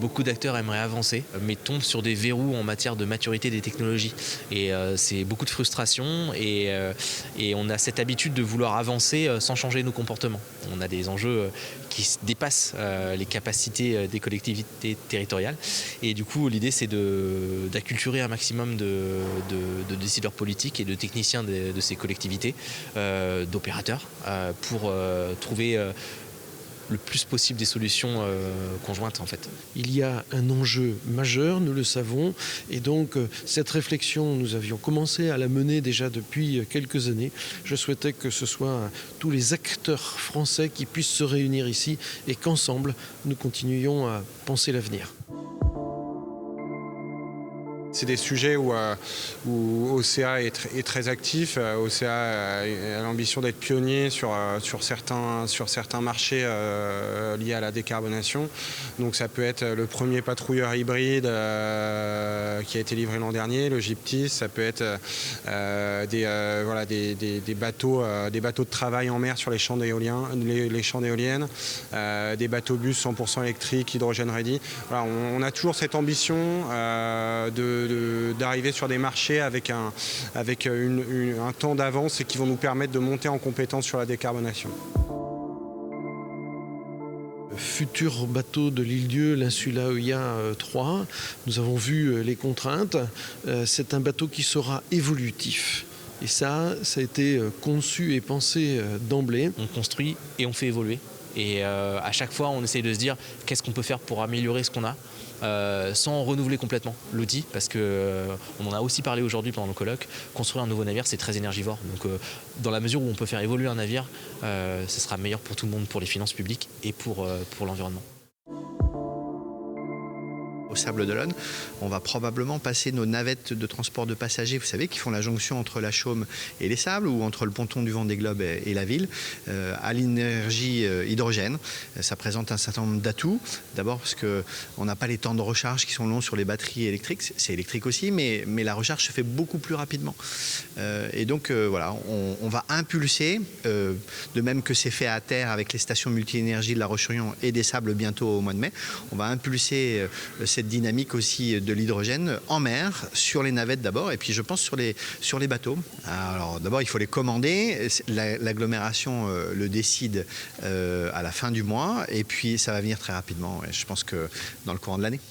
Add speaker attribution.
Speaker 1: beaucoup d'acteurs aimeraient avancer, mais tombent sur des verrous en matière de maturité des technologies. Et c'est beaucoup de frustration et on a cette habitude de vouloir avancer sans changer nos comportements. On a des enjeux qui dépassent les capacités des collectivités territoriales. Et du coup, l'idée, c'est d'acculturer un maximum de décideurs politiques et de techniciens de ces collectivités, d'opérateurs, pour trouver le plus possible des solutions conjointes en fait.
Speaker 2: Il y a un enjeu majeur, nous le savons, et donc cette réflexion, nous avions commencé à la mener déjà depuis quelques années. Je souhaitais que ce soit tous les acteurs français qui puissent se réunir ici et qu'ensemble, nous continuions à penser l'avenir.
Speaker 3: C'est des sujets où OCA est très actif. OCA a l'ambition d'être pionnier sur certains marchés liés à la décarbonation. Donc ça peut être le premier patrouilleur hybride qui a été livré l'an dernier, le GIPTIS. Ça peut être des bateaux de travail en mer sur les champs d'éoliennes, des bateaux-bus 100% électriques, hydrogène ready. Voilà, on a toujours cette ambition d'arriver sur des marchés avec un temps d'avance et qui vont nous permettre de monter en compétence sur la décarbonation.
Speaker 2: Futur bateau de l'île-Dieu, l'Insula EIA 3, nous avons vu les contraintes. C'est un bateau qui sera évolutif. Et ça a été conçu et pensé d'emblée.
Speaker 1: On construit et on fait évoluer. Et à chaque fois, on essaye de se dire qu'est-ce qu'on peut faire pour améliorer ce qu'on a, sans renouveler complètement l'outil, parce qu'on en a aussi parlé aujourd'hui pendant le colloque. Construire un nouveau navire, c'est très énergivore. Donc, dans la mesure où on peut faire évoluer un navire, ce sera meilleur pour tout le monde, pour les finances publiques et pour l'environnement.
Speaker 4: Au Sable d'Olonne, on va probablement passer nos navettes de transport de passagers, vous savez, qui font la jonction entre la Chaume et les Sables, ou entre le ponton du Vendée Globe et la ville, à l'énergie hydrogène. Ça présente un certain nombre d'atouts. D'abord parce qu'on n'a pas les temps de recharge qui sont longs sur les batteries électriques. C'est électrique aussi, mais la recharge se fait beaucoup plus rapidement. Et donc, voilà, on va impulser, de même que c'est fait à terre avec les stations multi-énergie de La Roche-sur-Yon et des Sables bientôt au mois de mai, on va impulser cette dynamique aussi de l'hydrogène en mer, sur les navettes d'abord, et puis je pense sur les bateaux. Alors d'abord, il faut les commander, l'agglomération le décide à la fin du mois, et puis ça va venir très rapidement, je pense que dans le courant de l'année.